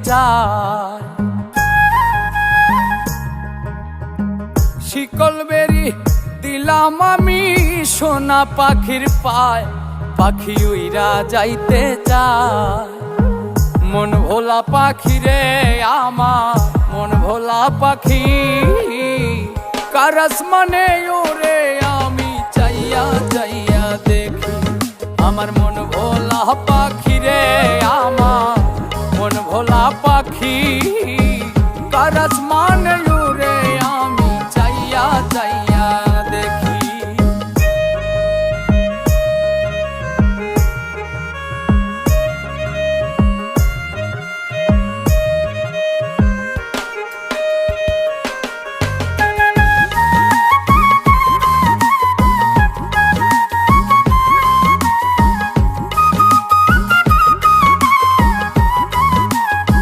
যায়। শিকল বেরি দিলাম আমি সোনা পাখির পায়, পাখি উইরা যাইতে চায়। মন ভোলা পাখি রে আমার, মন ভোলা পাখি, কার আসমানে ওরে আমি চাইয়া চাইয়া দেখি। আমার মন ভোলা পাখি রে আমার, মন ভোলা পাখি, কার আসমানে ওরে আমি চাইয়া চাইয়া